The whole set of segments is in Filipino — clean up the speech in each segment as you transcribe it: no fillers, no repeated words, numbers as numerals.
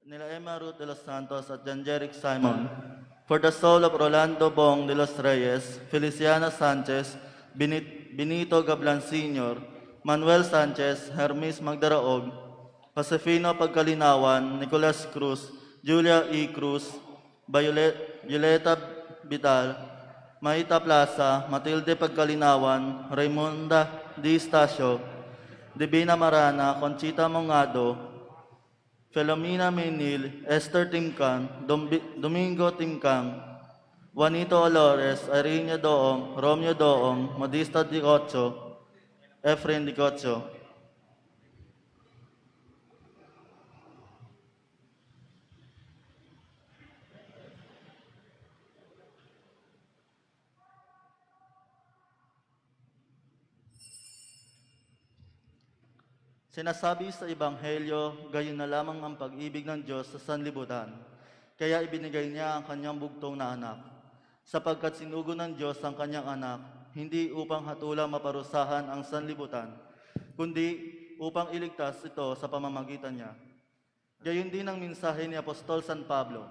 nila Emma Ruth de los Santos at Jan Jeric Simon. For the soul of Rolando Bong de los Reyes, Feliciana Sanchez, Benito Gablan Sr., Manuel Sanchez, Hermes Magdaraog, Josefino Pagkalinawan, Nicolas Cruz, Julia E. Cruz, Violeta Vital, Maita Plaza, Matilde Pagkalinawan, Raimonda D. Stasio, Divina Marana, Conchita Mongado, Filomena Menil, Esther Timkan, Domingo Timkang, Juanito Olores, Irene Doong, Romeo Doong, Modista Di Ocho, Efren Di Ocho. Sinasabi sa Ebanghelyo, gayon na lamang ang pag-ibig ng Diyos sa sanlibutan. Kaya ibinigay niya ang kanyang bugtong na anak. Sapagkat sinugo ng Diyos ang kanyang anak, hindi upang hatulang maparusahan ang sanlibutan, kundi upang iligtas ito sa pamamagitan niya. Gayon din ang mensahe ni Apostol San Pablo.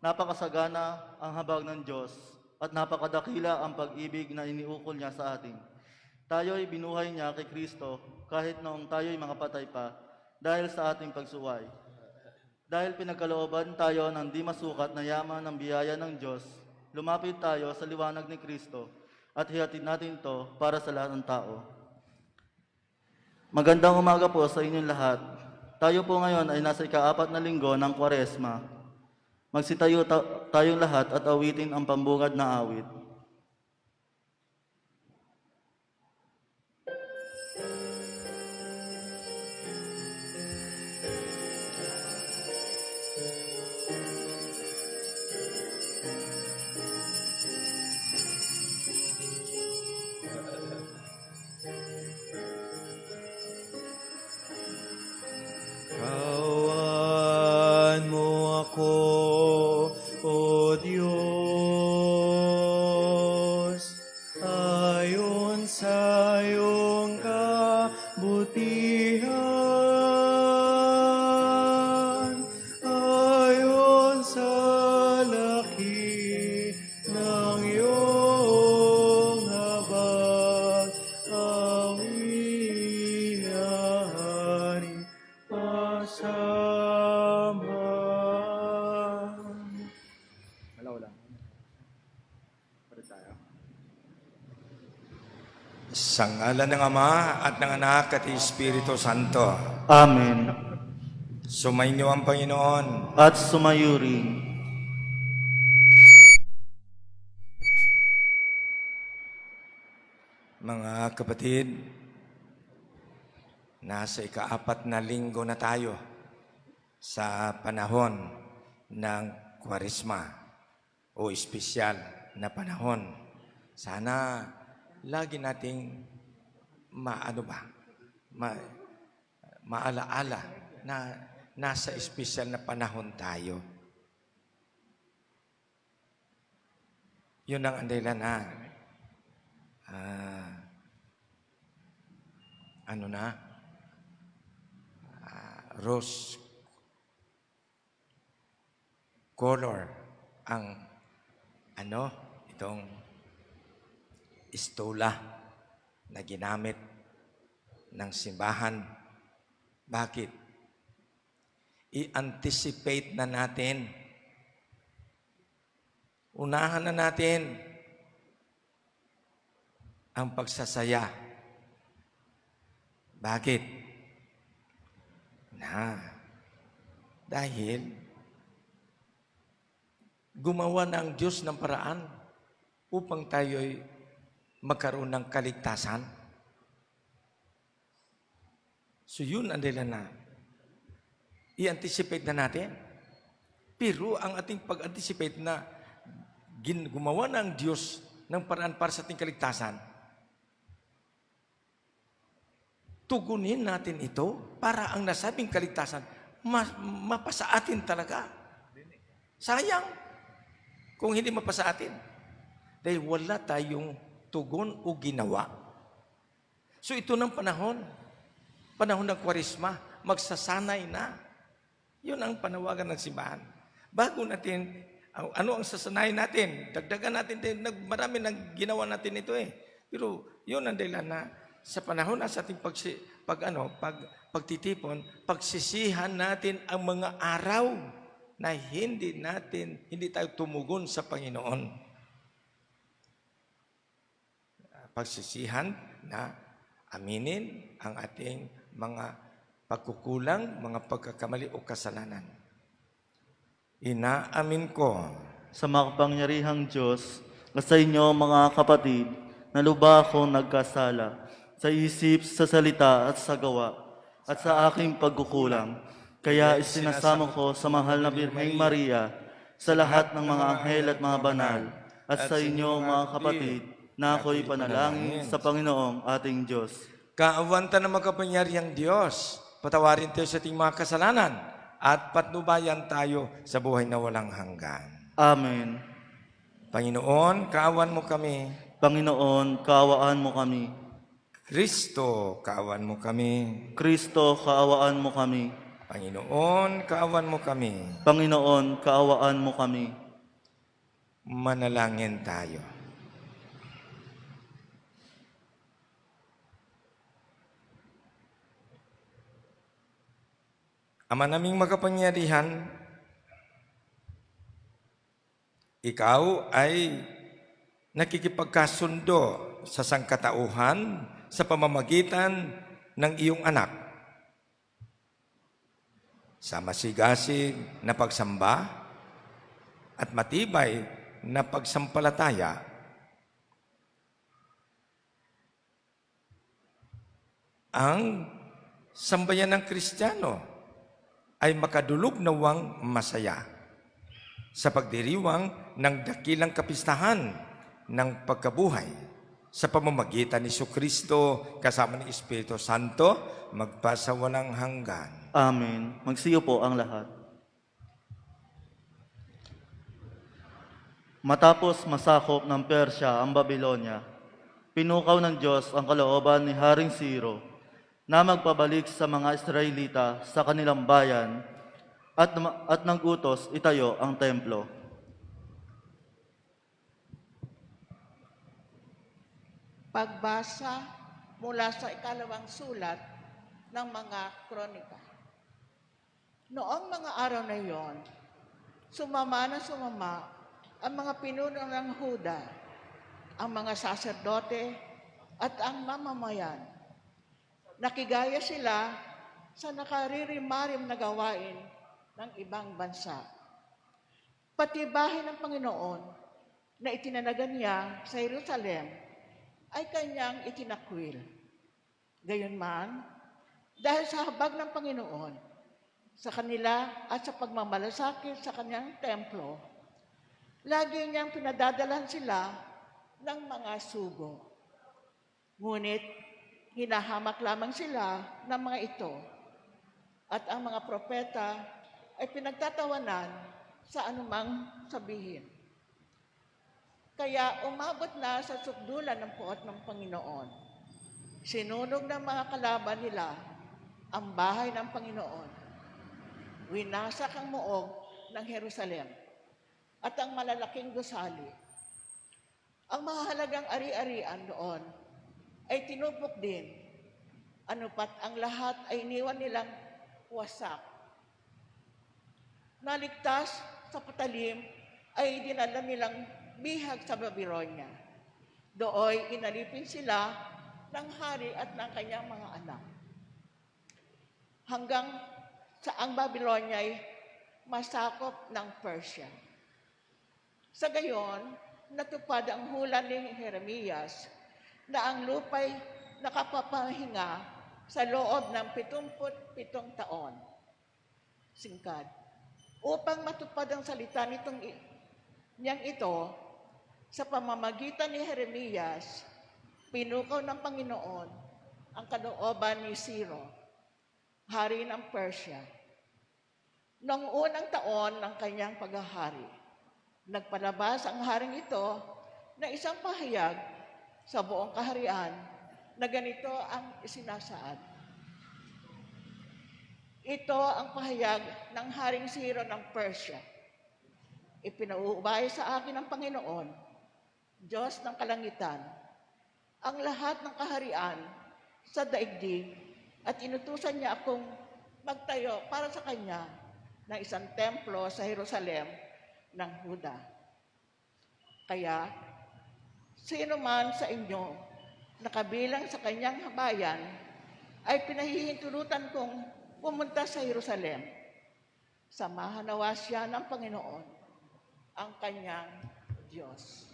Napakasagana ang habag ng Diyos at napakadakila ang pag-ibig na iniukol niya sa atin. Tayo'y binuhay niya kay Kristo kahit noong tayo'y mga patay pa dahil sa ating pagsuway. Dahil pinagkalooban tayo ng di masukat na yaman ng biyaya ng Diyos, lumapit tayo sa liwanag ni Kristo at hihatid natin ito para sa lahat ng tao. Magandang umaga po sa inyong lahat. Tayo po ngayon ay nasa ika-4 na linggo ng Kwaresma. Magsitayo tayong lahat at awitin ang pambungad na awit. Kawan mo ako, O Diyos, ayon sa iyong kabutihan, ayon sa laki ng iyong habag, awi hari pasama. Sa ngalan ng Ama at ng Anak at Espiritu Santo, Amen. sumainyo ang Panginoon. At sumayo rin. Mga kapatid, nasa ika-4 na linggo na tayo sa panahon ng Kwaresma o espesyal na panahon. Sana lagi nating maalaala na nasa espesyal na panahon tayo. Yun ang andalan na rose color ang itong istola na ginamit ng simbahan. Bakit? I-anticipate na natin. Unahan na natin ang pagsasaya. Bakit? Dahil gumawa ng Diyos ng paraan upang tayo'y magkaroon ng kaligtasan. So yun ang nila na i-anticipate na natin. Pero ang ating pag-anticipate na gumawa ng Diyos ng paraan para sa ating kaligtasan, tugunin natin ito para ang nasabing kaligtasan mapasa atin talaga. Sayang kung hindi mapasa atin. Dahil wala tayong tugon o ginawa. So ito ng panahon ng Kwaresma, magsasanay na Yun ang panawagan ng simbahan. Bago natin, ano ang sasanayin natin? Dagdagan natin, marami nang ginawa natin ito eh. Pero yun ang dahilan na sa panahon na sa ating pagtitipon, pagsisihan natin ang mga araw na hindi tayo tumugon sa Panginoon. Pagsisihan na aminin ang ating mga pagkukulang, mga pagkakamali o kasalanan. Inaamin ko Sa makapangyarihang Diyos, at sa inyo mga kapatid, na lubha akong nagkasala sa isip, sa salita at sa gawa, at sa aking pagkukulang. Kaya isinasamo ko sa mahal na Birheng Maria, sa lahat ng mga anghel at mga banal, at sa inyo mga kapatid, na ako'y panalangin sa Panginoong ating Diyos. Kaawanta ng makapangyarihang Diyos, patawarin tayo sa ating mga kasalanan at patnubayan tayo sa buhay na walang hanggan. Amen. Panginoon, kaawan mo kami. Panginoon, kaawaan mo kami. Kristo, kaawan mo kami. Kristo, kaawaan mo kami. Panginoon, kaawan mo kami. Panginoon, kaawaan mo kami. Manalangin tayo. Ama naming makapangyarihan, ikaw ay nakikipagkasundo sa sangkatauhan sa pamamagitan ng iyong anak. Sa masigasig na pagsamba at matibay na pagsampalataya, ang sambayan ng Kristiyano ay makadulog nawang masaya sa pagdiriwang ng dakilang kapistahan ng pagkabuhay sa pamamagitan ni Jesucristo kasama ng Espiritu Santo magpasawalang hanggan. Amen. Magsiyo po ang lahat. Matapos masakop ng Persya ang Babylonia, pinukaw ng Diyos ang kalooban ni Haring Ciro na magpabalik sa mga Israelita sa kanilang bayan at nag-utos itayo ang templo. Pagbasa mula sa ikalawang sulat ng mga kronika. Noong mga araw na iyon, sumama ang mga pinuno ng Huda, ang mga saserdote at ang mamamayan. Nakigaya sila sa nakaririmarim na gawain ng ibang bansa. Pati bahay ng Panginoon na itinanagan niya sa Jerusalem ay kanyang itinakwil. Gayunman, dahil sa habag ng Panginoon, sa kanila at sa pagmamalasakit sa kanyang templo, lagi niyang pinadadalan sila ng mga sugo. Ngunit, hinahamak lamang sila ng mga ito, at ang mga propeta ay pinagtatawanan sa anumang sabihin. Kaya umabot na sa sukdulan ng puot ng Panginoon. Sinunog ng mga kalaban nila ang bahay ng Panginoon. Winasak ang muog ng Jerusalem at ang malalaking gusali. Ang mahalagang ari-arian doon ay tinupok din, anupat ang lahat ay iniwan nilang wasak. Naligtas sa patalim ay dinala nilang bihag sa Babylonia. Dooy inalipin sila ng hari at ng kanyang mga anak. Hanggang sa ang Babylonia ay masakop ng Persia. Sa gayon, natupad ang hula ni Jeremias na ang lupa'y nakapapahinga sa loob ng 77 taon. Singkad. Upang matupad ang salita niyang ito, sa pamamagitan ni Jeremias, pinukaw ng Panginoon ang kalooban ni Ciro, hari ng Persia. Noong unang taon ng kanyang paghahari, nagpalabas ang haring ito na isang pahayag sa buong kaharian na ganito ang isinasaad. Ito ang pahayag ng Haring Ciro ng Persia. Ipinauubaya sa akin ng Panginoon, Diyos ng kalangitan, ang lahat ng kaharian sa daigdig at inutusan niya akong magtayo para sa Kanya ng isang templo sa Jerusalem ng Huda. Kaya, sino man sa inyo na kabilang sa Kanyang bayan ay pinahihintulutan kong pumunta sa Jerusalem. Samahan nawa siya ng Panginoon, ang Kanyang Diyos.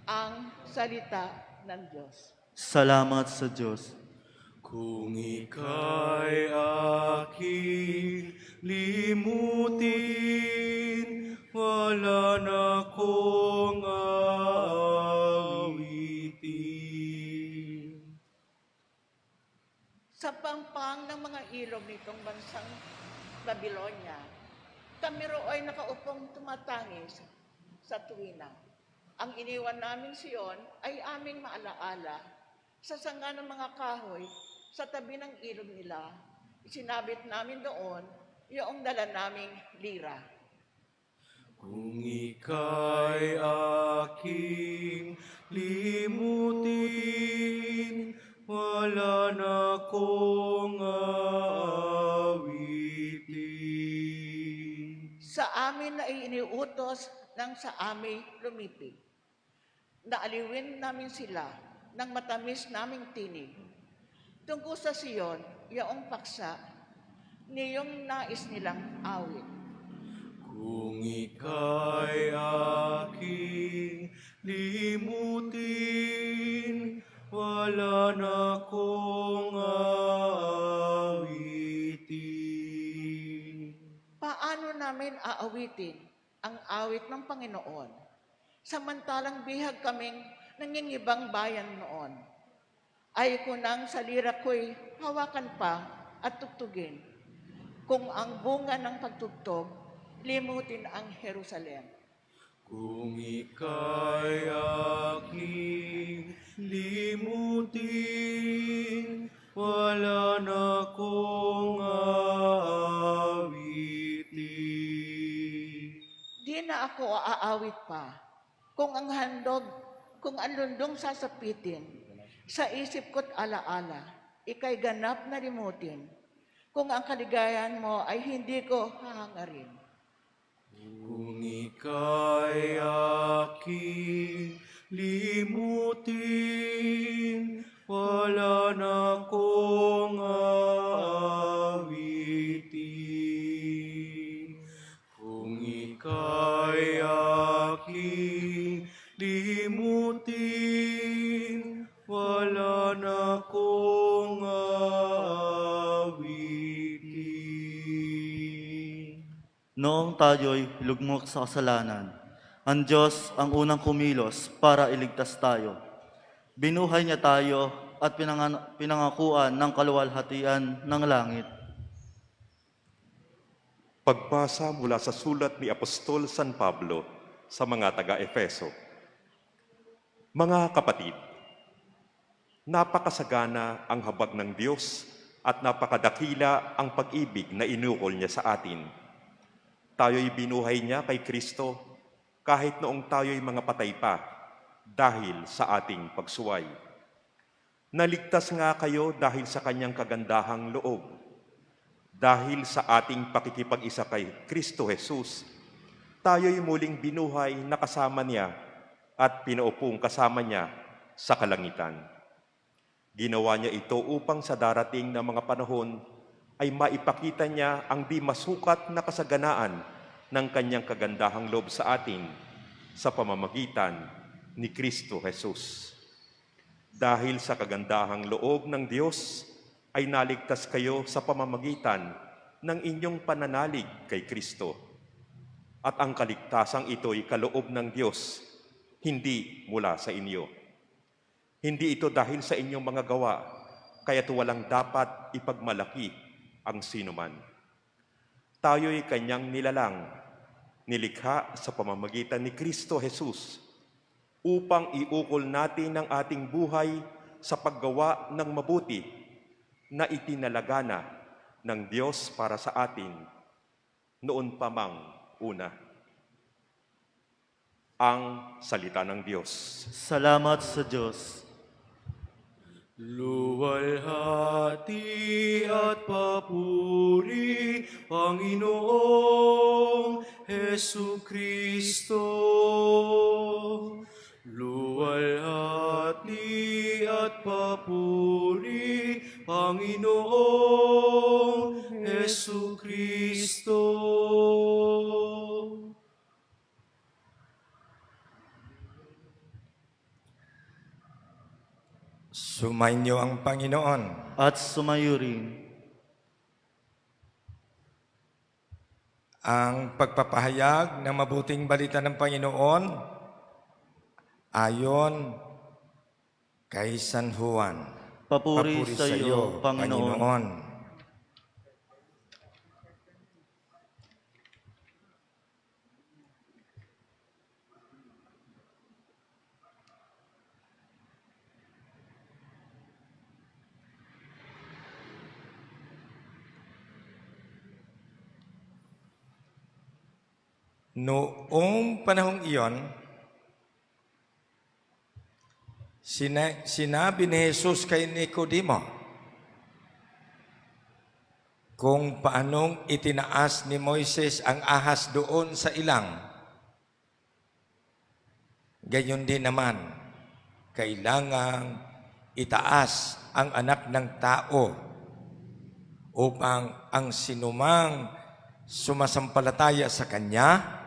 Ang salita ng Diyos. Salamat sa Diyos. Kung ika'y aking limutin, wala na akong aawitin. Sa pampang ng mga ilog nitong bansang Babylonia, kami ro'y nakaupong tumatangis sa tuwina. Ang iniwan naming Siyon ay aming maalaala sa sanga ng mga kahoy sa tabi ng ilog nila. Isinabit namin doon yung dala naming lira. Kung ika'y aking limutin, wala na akong aawitin. Sa amin na iniutos ng sa aming lumipig. Naaliwin namin sila ng matamis naming tinig. Tungkol sa Siyon, yaong paksa, niyong nais nilang awit. Kung ika'y aking limutin, wala na akong aawitin. Paano namin aawitin ang awit ng Panginoon? Samantalang bihag kaming nangingibang bayan noon. Ay ko nang sa lira ko'y hawakan pa at tugtugin. Kung ang bunga ng pagtugtog, limutin ang Jerusalem. Kung ika'y aking limutin, wala na akong aawitin. Di na ako aawit pa. Kung ang lundong sasapitin, sa isip ko't alaala, ika'y ganap na limutin. Kung ang kaligayahan mo ay hindi ko hahangarin. Kung ika'y aking limutin, wala na akong aawitin. Kung ika'y aking limutin, wala na akong aawitin. Noong tayo'y lugmok sa kasalanan, ang Diyos ang unang kumilos para iligtas tayo. Binuhay niya tayo at pinangakuan ng kaluwalhatian ng langit. Pagbasa mula sa sulat ni Apostol San Pablo sa mga taga-Efeso. Mga kapatid, napakasagana ang habag ng Diyos at napakadakila ang pag-ibig na inukol niya sa atin. Tayo'y binuhay niya kay Kristo kahit noong tayo'y mga patay pa dahil sa ating pagsuway. Naligtas nga kayo dahil sa kanyang kagandahang loob. Dahil sa ating pakikipag-isa kay Kristo Jesus, tayo'y muling binuhay na kasama niya at pinaupong kasama niya sa kalangitan. Ginawa niya ito upang sa darating na mga panahon ay maipakita niya ang di masukat na kasaganaan ng kanyang kagandahang loob sa atin sa pamamagitan ni Kristo Jesus. Dahil sa kagandahang loob ng Diyos, ay naligtas kayo sa pamamagitan ng inyong pananalig kay Kristo. At ang kaligtasang ito'y kaloob ng Diyos, hindi mula sa inyo. Hindi ito dahil sa inyong mga gawa, kaya't walang dapat ipagmalaki ang sinuman. Tayo'y kanyang nilalang, nilikha sa pamamagitan ni Kristo Jesus, upang iukol natin ang ating buhay sa paggawa ng mabuti na itinalagana ng Diyos para sa atin noon pa mang una. Ang salita ng Diyos. Salamat sa Diyos. Luwalhati at papuri, Panginoong Hesukristo. Luwalhati at papuri, Panginoong Hesukristo. Sumainyo ang Panginoon. At sumayo rin. Ang pagpapahayag ng mabuting balita ng Panginoon ayon kay San Juan. Papuri sa iyo, Panginoon. Noong panahong iyon, sinabi ni Jesus kay Nicodemo kung paanong itinaas ni Moises ang ahas doon sa ilang. Gayon din naman, kailangang itaas ang anak ng tao upang ang sinumang sumasampalataya sa Kanya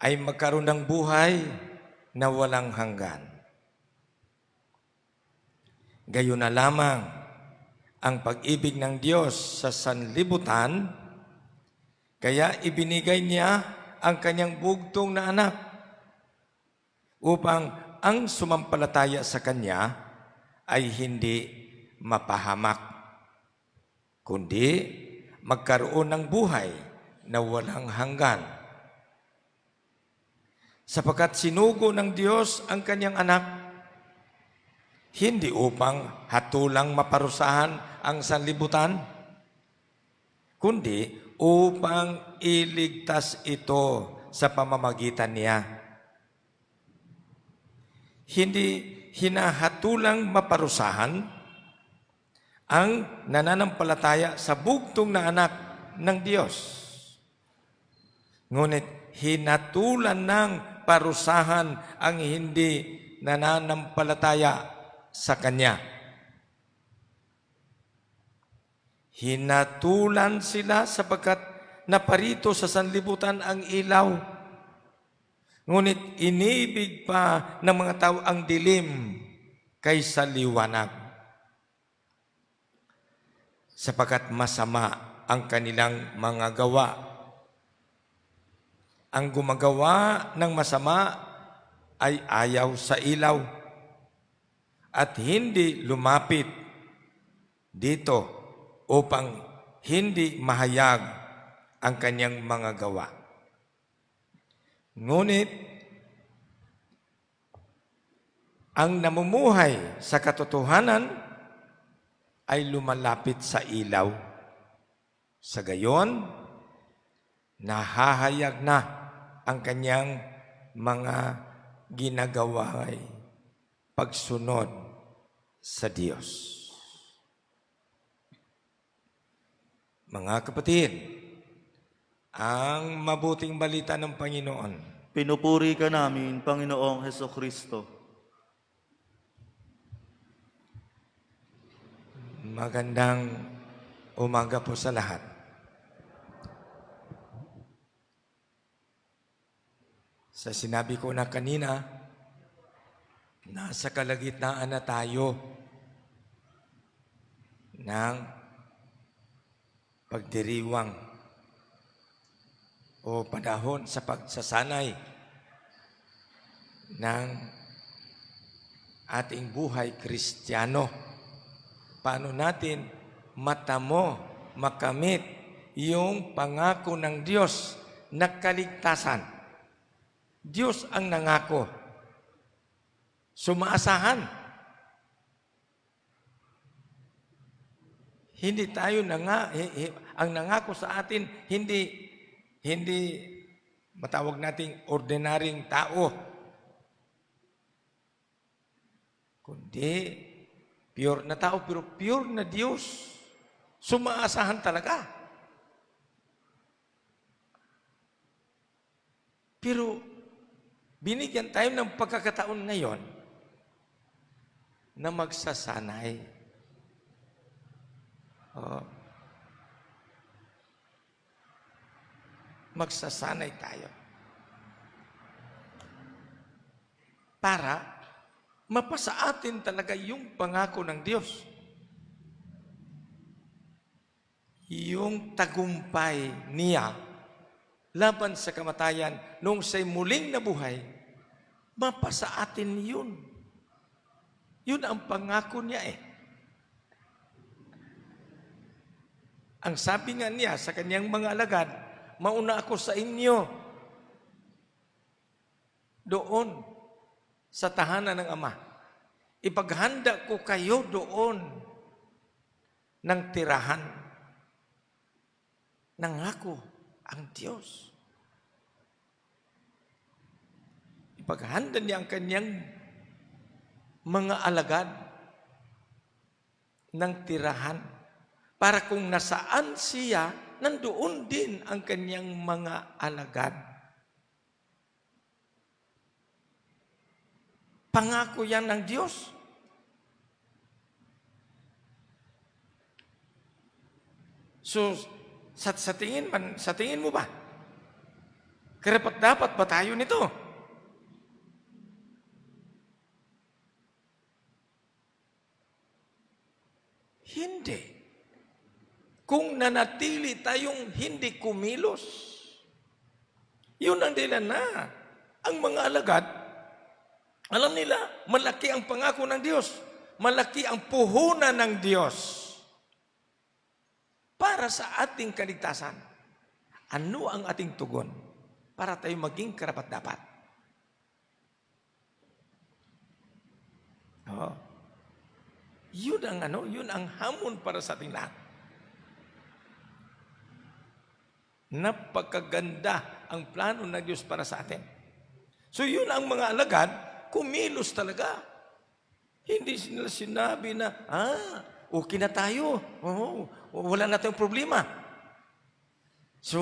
ay magkaroon ng buhay na walang hanggan. Gayon na lamang ang pag-ibig ng Diyos sa sanlibutan, kaya ibinigay niya ang Kanyang bugtong na anak upang ang sumampalataya sa Kanya ay hindi mapahamak, kundi magkaroon ng buhay na walang hanggan. Sapagkat sinugo ng Diyos ang Kanyang anak, hindi upang hatulang maparusahan ang sanlibutan, kundi upang iligtas ito sa pamamagitan niya. Hindi hinahatulang maparusahan ang nananampalataya sa bugtong na anak ng Diyos. Ngunit hinatulan ng parusahan ang hindi nananampalataya sa Kanya. Hinatulan sila sapagkat naparito sa sanlibutan ang ilaw. Ngunit inibig pa ng mga tao ang dilim kaysa liwanag, sapagkat masama ang kanilang mga gawa. Ang gumagawa ng masama ay ayaw sa ilaw at hindi lumapit dito upang hindi mahayag ang kanyang mga gawa. Ngunit, ang namumuhay sa katotohanan ay lumalapit sa ilaw. Sa gayon, nahahayag na ang kanyang mga ginagawa ay pagsunod sa Diyos. Mga kapatid, ang mabuting balita ng Panginoon, Pinupuri ka namin, Panginoong Hesukristo. magandang umaga po sa lahat. Sa sinabi ko na kanina, nasa kalagitnaan na tayo ng pagdiriwang o panahon sa pagsasanay ng ating buhay Kristiyano. Paano natin matamo, makamit yung pangako ng Diyos na kaligtasan. Diyos ang nangako. Sumaasahan. Hindi tayo ang nangako sa atin, hindi matawag nating ordinaryong tao. Kundi pure na tao, pero pure na Diyos. Sumaasahan talaga. Pero binigyan tayo ng pagkakataon ngayon na magsasanay. Magsasanay tayo. Para mapasa atin talaga yung pangako ng Diyos. Yung tagumpay niya laban sa kamatayan nung siya'y muling nabuhay, mapasa atin yun. Yun ang pangako niya eh. Ang sabi nga niya sa kanyang mga alagad, mauna ako sa inyo doon sa tahanan ng Ama. Ipaghanda ko kayo doon ng tirahan. Nangako ang Diyos. Ipaghanda niya ang kanyang mga alagad ng tirahan para kung nasaan siya, nandoon din ang kanyang mga alagad. Pangako yan ng Diyos. So, sa tingin mo ba? Karapat-dapat ba tayo nito? Hindi. Kung nanatili tayong hindi kumilos, yun ang dahilan na ang mga alagad, alam nila, malaki ang pangako ng Diyos. Malaki ang puhunan ng Diyos para sa ating kaligtasan. Ano ang ating tugon para tayo maging karapat-dapat? Yun ang hamon para sa ating lahat. Napakaganda ang plano ng Diyos para sa atin. So yun ang mga alagad, kumilos talaga. Hindi sila sinabi na, okay na tayo. Wala na tayong problema. So,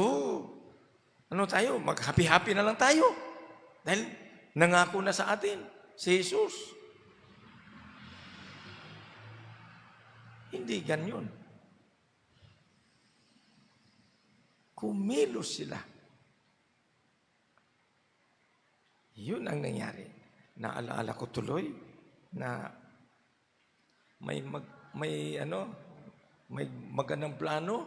ano tayo? Mag-happy-happy na lang tayo. Dahil nangako na sa atin si Jesus. Hindi ganyan. Kumilos sila. Yun ang nangyari. Naalaala ko tuloy na may magandang plano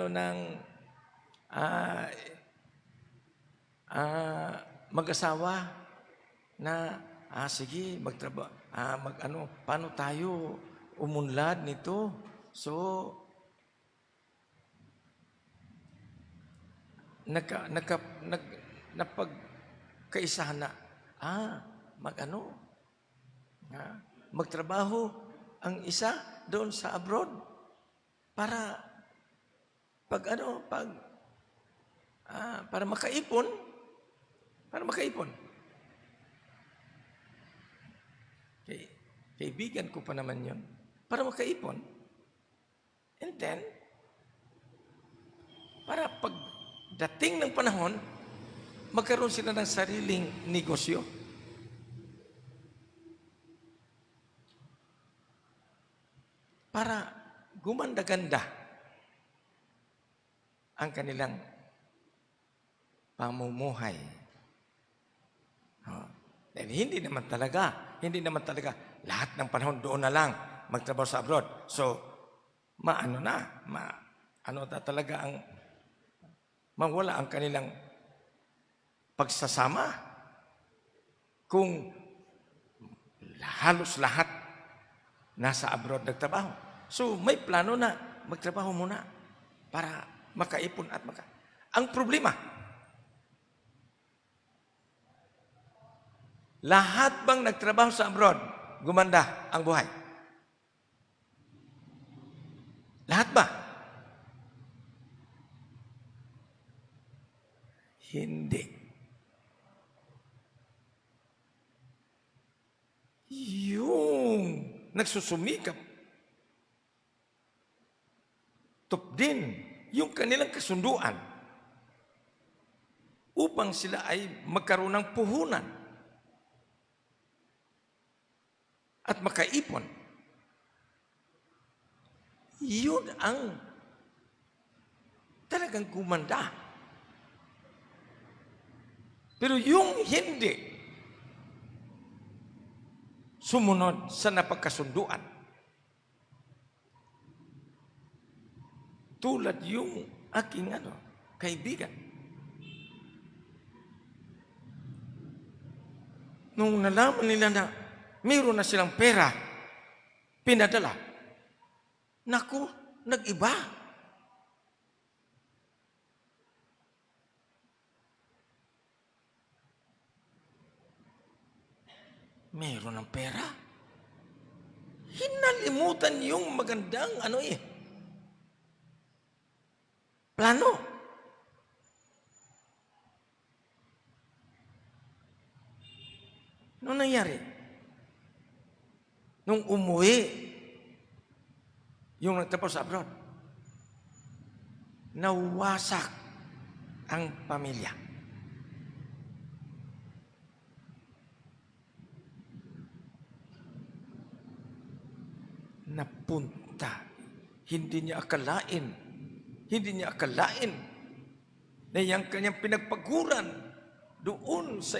ng mag-asawa na sige, paano tayo umunlad nito? So napagkaisahan na, magtrabaho ang isa doon sa abroad para para makaipon. Kaibigan ko pa naman yun. Para makaipon. And then, para pagdating ng panahon, magkaroon sila ng sariling negosyo. Para gumanda-ganda ang kanilang pamumuhay. Dahil hindi naman talaga lahat ng panahon doon na lang magtrabaho sa abroad. So, talaga ang mawala ang kanilang pagsasama kung halos lahat nasa abroad nagtrabaho. So, may plano na magtrabaho muna para makaipon at Ang problema, lahat bang nagtrabaho sa abroad, gumanda ang buhay? Lahat ba? Hindi. Yung nagsusumikap, din yung kanilang kasunduan upang sila ay magkaroon ng puhunan at makaipon. Yun ang talagang gumanda. Pero yung hindi sumunod sa napagkasunduan, tulad yung aking kaibigan. Nung nalaman nila na mayroon na silang pera, pinadala. Naku, nag-iba. Mayroon ng pera. Hinalimutan yung magandang plano. Ano nangyari? Nung umuwi, yung nagtapos sa abroad, nawasak ang pamilya. Napunta. Hindi niya akalain na yung kanyang pinagpaguran doon sa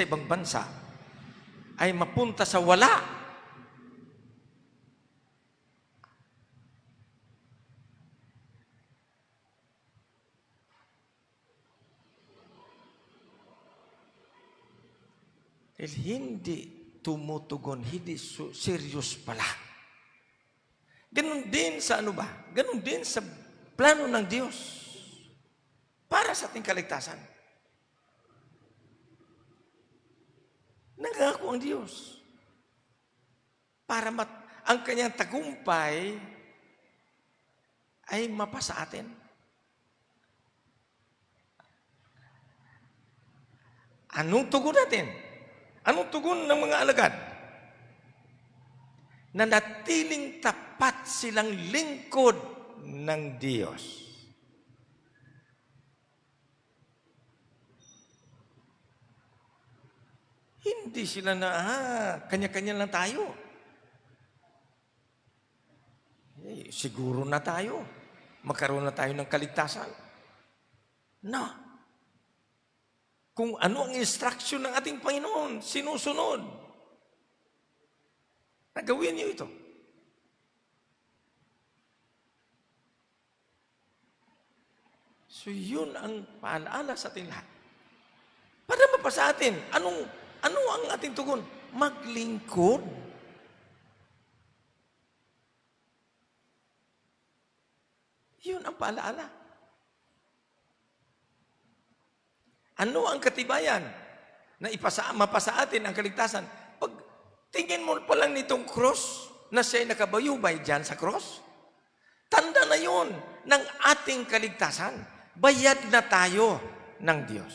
ibang bansa ay mapunta sa wala. Dahil hindi tumutugon, hindi serious pala. Ganon din sa Ganon din sa plano ng Diyos para sa ating kaligtasan. Nangako ang Diyos para ang kanyang tagumpay ay mapasa atin. Anong tugon natin? Anong tugon ng mga alagad? Na natiling tapat silang lingkod ng Diyos. Hindi sila na, kanya-kanya lang tayo. Siguro na tayo. Magkaroon na tayo ng kaligtasan. No. Kung ano ang instruction ng ating Panginoon, sinusunod. Nagawin niyo ito. So yun ang paalaala sa ating lahat. Para mapasa atin, ano ang ating tugon? Maglingkod. Yun ang paalaala. Ano ang katibayan na mapasa atin ang kaligtasan? Pag tingin mo pa lang nitong cross na siya'y nakabayubay dyan sa cross, tanda na yun ng ating kaligtasan. Bayad na tayo ng Diyos.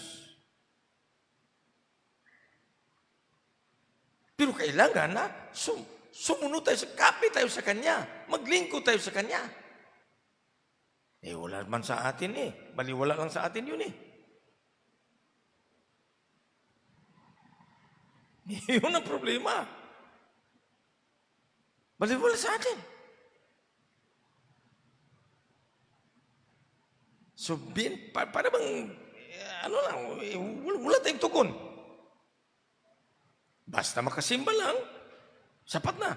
Pero kailangan na sumunod tayo, kapit tayo sa Kanya, maglingkod tayo sa Kanya. Wala man sa atin baliwala lang sa atin yun Yun ang problema. Baliwala sa atin. So, para bang, wala tayong tugon. Basta makasimba lang, sapat na.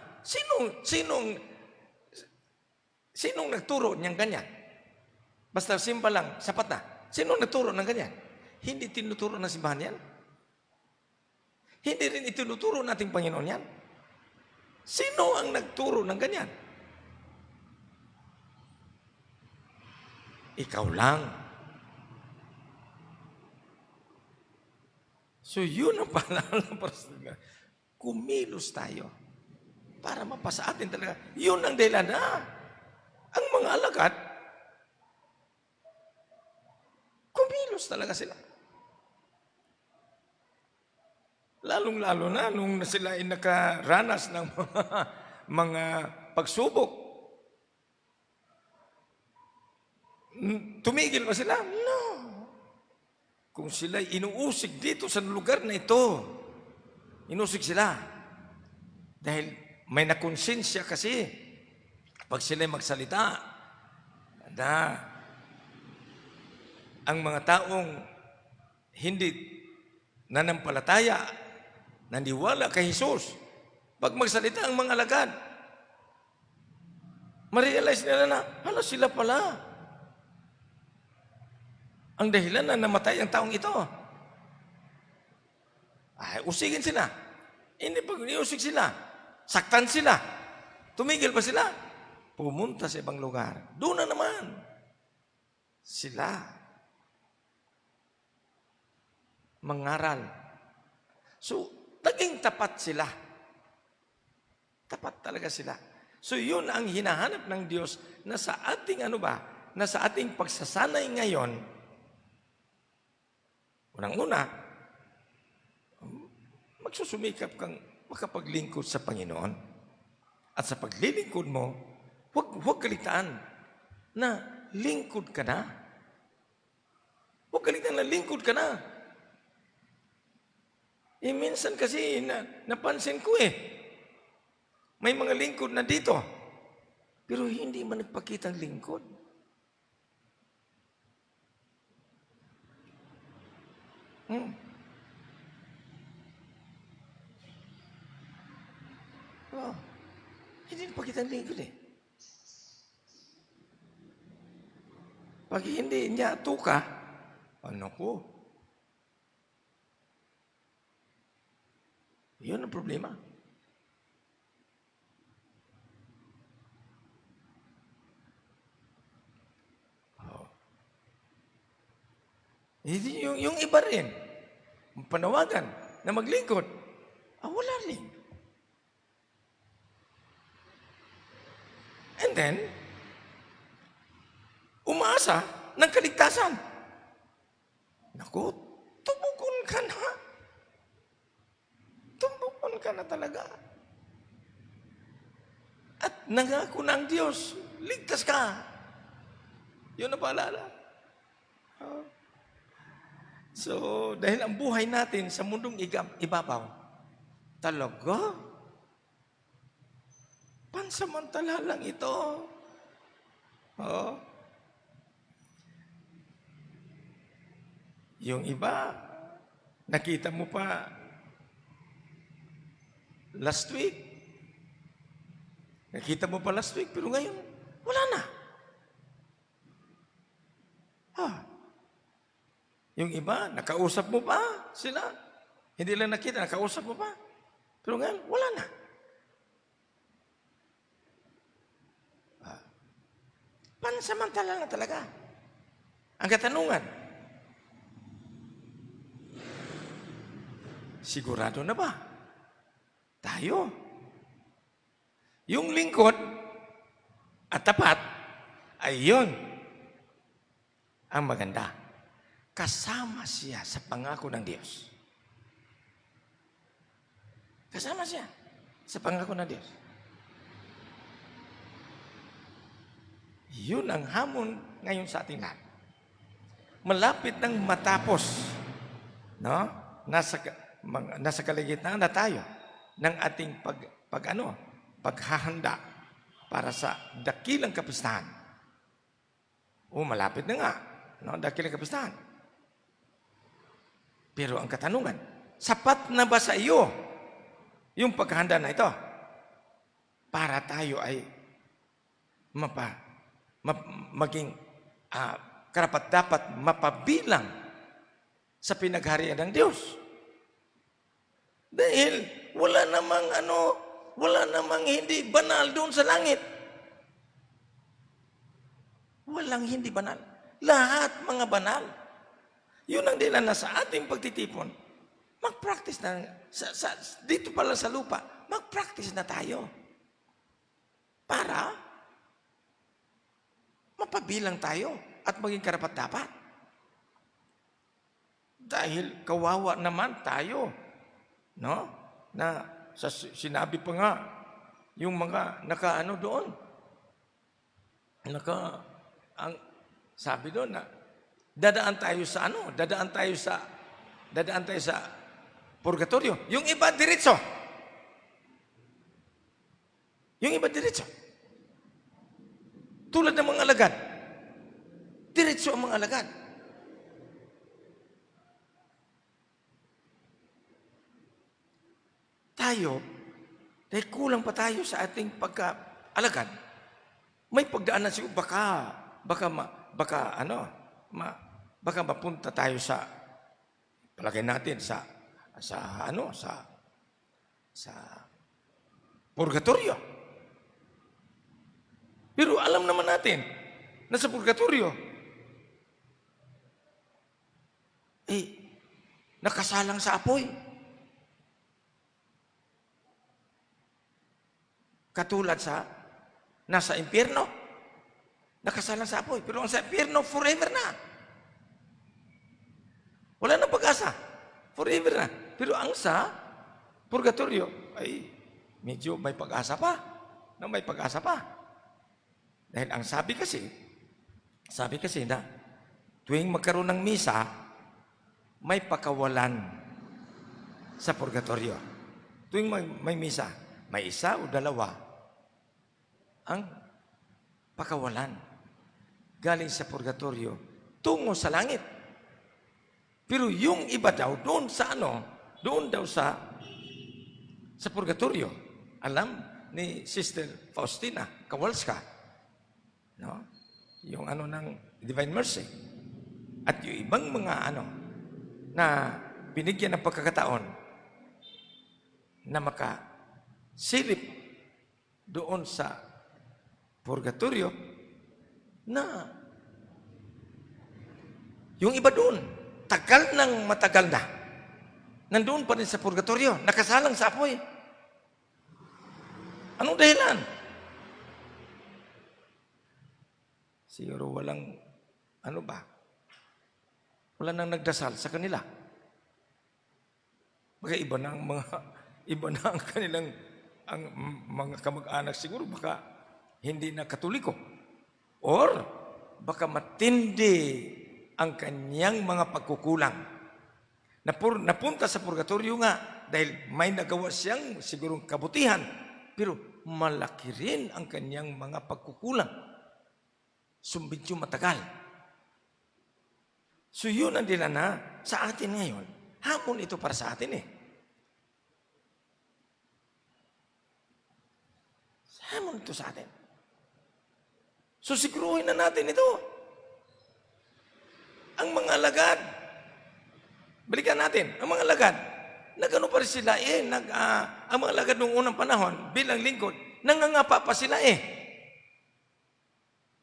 Sinong nagturo niyang ganyan? Basta simba lang, sapat na. Sinong nagturo ng ganyan? Hindi tinuturo ng simbahan yan. Hindi rin itinuturo nating Panginoon yan. Sino ang nagturo ng ganyan? Ikaw lang. So yun ang paalala para sa atin. Kumilos tayo para mapasa atin talaga. Yun ang dahilan na Ang mga alagad, kumilos talaga sila. Lalong-lalo na nung sila ay nakaranas ng mga pagsubok. Tumigil ba sila? No. Kung sila inuusig dito sa lugar na ito, inusig sila. Dahil may nakonsensya kasi pag sila magsalita na ang mga taong hindi nanampalataya, naniwala kay Jesus, pag magsalita ang mga alagad, ma-realize nila na, hala sila pala. Ang dahilan na namatay ang taong ito. Ay, usigin sila. Hindi pag niusig sila, saktan sila. Tumigil pa sila. Pumunta sa ibang lugar. Doon na naman. Sila. Mangaral. So, naging tapat sila. Tapat talaga sila. So, yun ang hinahanap ng Diyos na sa ating na sa ating pagsasanay ngayon, unang-una, magsusumikap kang makapaglingkod sa Panginoon. At sa paglilingkod mo, huwag kalitaan na lingkod ka na. Huwag kalitaan na lingkod ka na. Minsan kasi napansin ko may mga lingkod na dito, pero hindi man nagpakitang lingkod. Oh, hindi nagpakitang lingkod Pag hindi niya tuka, ano ko? Yun ang problema. Yung iba rin, panawagan na maglingkod, wala rin. And then, umaasa ng kaligtasan. Naku, tumugon ka na. Tumugon ka na talaga. At nangako ng Diyos, ligtas ka. Yun ang paalala. So, dahil ang buhay natin sa mundong ibabaw, talaga, pansamantala lang ito. Yung iba, nakita mo pa last week. Nakita mo pa last week, pero ngayon, wala na. Yung iba, nakausap mo pa sila. Hindi lang nakita, nakausap mo pa. Pero ngayon, wala na. Pansamantala na talaga. Ang katanungan, sigurado na ba? Tayo. Yung lingkod at tapat ay yun ang maganda. Kasama siya sa pangako ng Diyos. Kasama siya sa pangako ng Diyos. Yun ang hamon ngayon sa ating lahat. Malapit nang matapos, no? Nasa kaligitnaan na tayo ng ating paghahanda para sa dakilang kapistahan. Malapit na nga, no? Dakilang kapistahan. Pero ang katanungan, sapat na ba sa iyo yung paghahanda na ito para tayo ay maging karapat-dapat mapabilang sa pinagharian ng Diyos? Dahil wala namang hindi banal doon sa langit. Walang hindi banal. Lahat mga banal. Yun ang dilan na sa ating pagtitipon. Mag-practice na, dito pala sa lupa, mag-practice na tayo. Para mapabilang tayo at maging karapat-dapat. Dahil kawawa naman tayo, no? Na sinabi pa nga yung mga nakaano doon. Ang sabi doon na dadaan tayo sa purgatorio. Yung iba diretso. Tulad ng mga alagad. Diretso ang mga alagad. Tayo, dahil kulang pa tayo sa ating pagka-alagad, may pagdaanan siguro baka mapunta tayo sa palagay natin sa purgatorio. Pero alam naman natin na sa purgatorio nakasalang sa apoy. Katulad sa nasa impyerno, nakasalang sa apoy. Pero ang sa impyerno, forever na. Wala nang pag-asa. Forever na. Pero ang sa purgatorio, ay medyo may pag-asa pa. May pag-asa pa. Dahil ang sabi kasi na tuwing magkaroon ng misa, may pakawalan sa purgatorio. Tuwing may misa, may isa o dalawa ang pakawalan galing sa purgatorio tungo sa langit. Pero yung iba daw doon daw sa purgatorio. Alam ni Sister Faustina Kowalska, no? Yung ng Divine Mercy. At yung ibang mga na binigyan ng pagkakataon na makasilip doon sa purgatorio, na yung iba doon, matagal na, nandoon pa rin sa purgatorio, nakasalang sa apoy. Anong dahilan? Siguro walang, wala nang nagdasal sa kanila. Baka iba na ang kanilang, ang mga kamag-anak siguro, baka hindi na Katoliko. Or, baka matindi ang kanyang mga pagkukulang. Napunta sa purgatorio nga dahil may nagawa siyang sigurong kabutihan, pero malaki rin ang kanyang mga pagkukulang. Sumbidyo matagal. So yun ang dinana sa atin ngayon. Hamon ito para sa atin eh. Hamon ito sa atin. So siguruhin na natin ito. Ang mga alagad, balikan natin, ang mga alagad, nagano pa rin sila ang mga alagad noong unang panahon, bilang lingkod, nangangapa pa sila eh.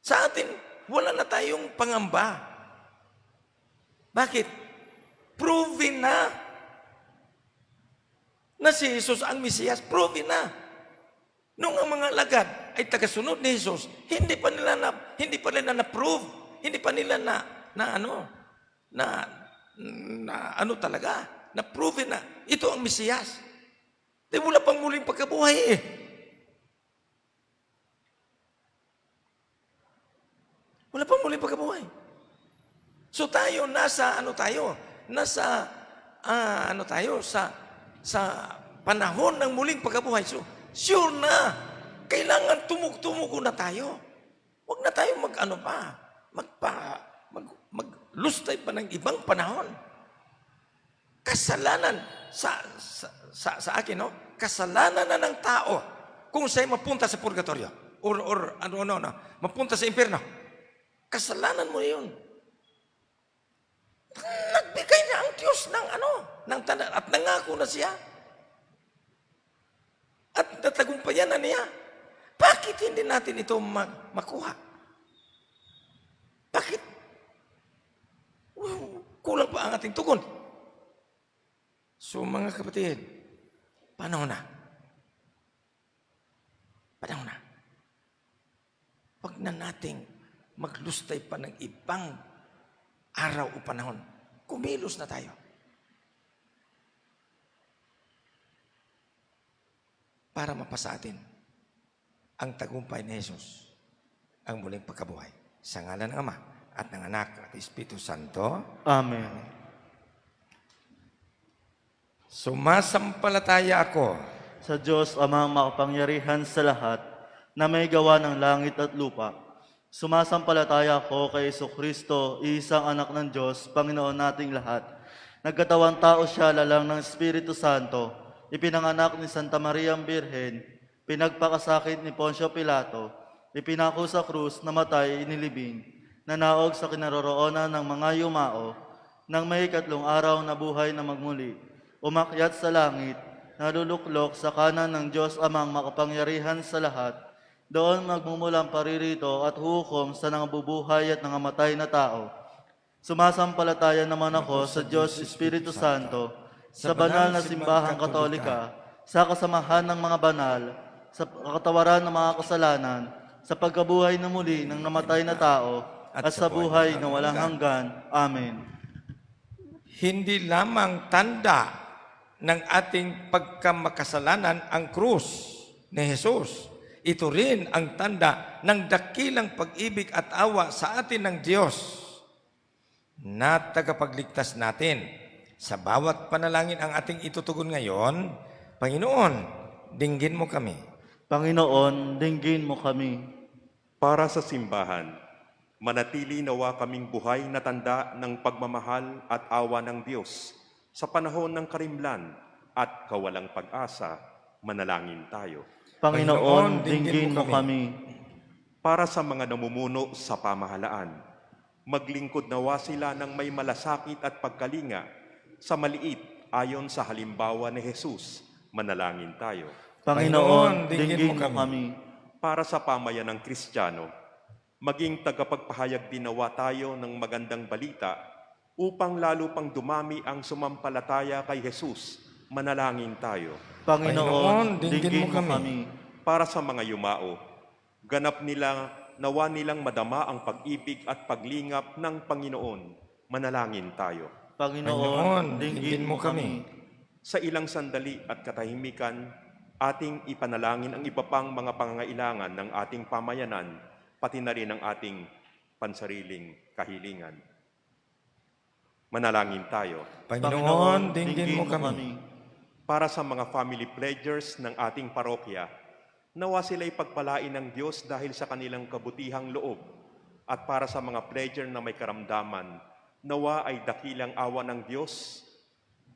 Sa atin, wala na tayong pangamba. Bakit? Proven na si Jesus ang Mesiyas, proven na. Nung ang mga alagad ay tagasunod ni Jesus, hindi pa nila na-prove, hindi pa nila na-prove na ito ang Mesiyas. Di wala pang muling pagkabuhay eh. Wala pang muling pagkabuhay. So tayo nasa panahon ng muling pagkabuhay. So sure na, kailangan tumug-tumugo na tayo. Huwag na tayo maglustay pa ng ibang panahon. Kasalanan sa akin, no? Kasalanan na ng tao kung siya'y mapunta sa purgatorio or mapunta sa impyerno. Kasalanan mo yun. Nagbigay na ang Diyos ng tanda at nangako na siya. At natagumpayan na niya. Bakit hindi natin ito makuha? Bakit? Kulang pa ang ating tugon. So mga kapatid, panahon na. Huwag na nating maglustay pa ng ibang araw o panahon. Kumilos na tayo. Para mapasa atin ang tagumpay ni Jesus, ang muling pagkabuhay. Sa ngalan ng Ama at ng Anak at Espiritu Santo. Amen. Sumasampalataya ako Sa Diyos amang makapangyarihan sa lahat, na may gawa ng langit at lupa. Sumasampalataya ako kay Jesucristo, isang anak ng Diyos, Panginoon nating lahat. Nagkatawang tao siya lalang ng Espiritu Santo, ipinanganak ni Santa Maria ang Birhen, pinagpakasakit ni Poncio Pilato, ipinako sa krus, namatay, inilibing, nanaog sa kinaroroonan ng mga yumao, nang may 3 araw na buhay na magmuli, umakyat sa langit, naluluklok sa kanan ng Diyos amang makapangyarihan sa lahat, doon magmumulang paririto at hukom sa nangabubuhay at nangamatay na tao. Sumasampalataya naman ako sa Diyos Espiritu Santo, sa banal na simbahang katolika, sa kasamahan ng mga banal, sa katawaran ng mga kasalanan, sa pagkabuhay na muli ng namatay na tao, at sa buhay na walang hanggan. Amen. hindi lamang tanda ng ating pagkamakasalanan ang krus ni Jesus. Ito rin ang tanda ng dakilang pag-ibig at awa sa atin ng Diyos na tagapagligtas natin. Sa bawat panalangin ang ating itutugon ngayon, Panginoon, dinggin mo kami. Panginoon, dinggin mo kami. Para sa simbahan, manatili nawa kaming buhay na tanda ng pagmamahal at awa ng Diyos. Sa panahon ng karimlan at kawalang pag-asa, manalangin tayo. Panginoon, dinggin mo kami. Para sa mga namumuno sa pamahalaan, maglingkod nawa sila ng may malasakit at pagkalinga sa maliit ayon sa halimbawa ni Jesus. Manalangin tayo. Panginoon, dinggin mo kami. Para sa pamayanang Kristiyano, maging tagapagpahayag din nawa tayo ng magandang balita upang lalo pang dumami ang sumampalataya kay Jesus. Manalangin tayo. Panginoon, dinggin mo kami. Para sa mga yumao, ganap nila nawa nilang madama ang pag-ibig at paglingap ng Panginoon. Manalangin tayo. Panginoon, dinggin mo kami. Sa ilang sandali at katahimikan, ating ipanalangin ang iba pang mga pangangailangan ng ating pamayanan, pati na rin ang ating pansariling kahilingan. Manalangin tayo. Panginoon, dinggin mo kami. Para sa mga family pledgers ng ating parokya, nawa sila'y pagpalain ng Diyos dahil sa kanilang kabutihang loob. At para sa mga pledger na may karamdaman, nawa ay dakilang awa ng Diyos,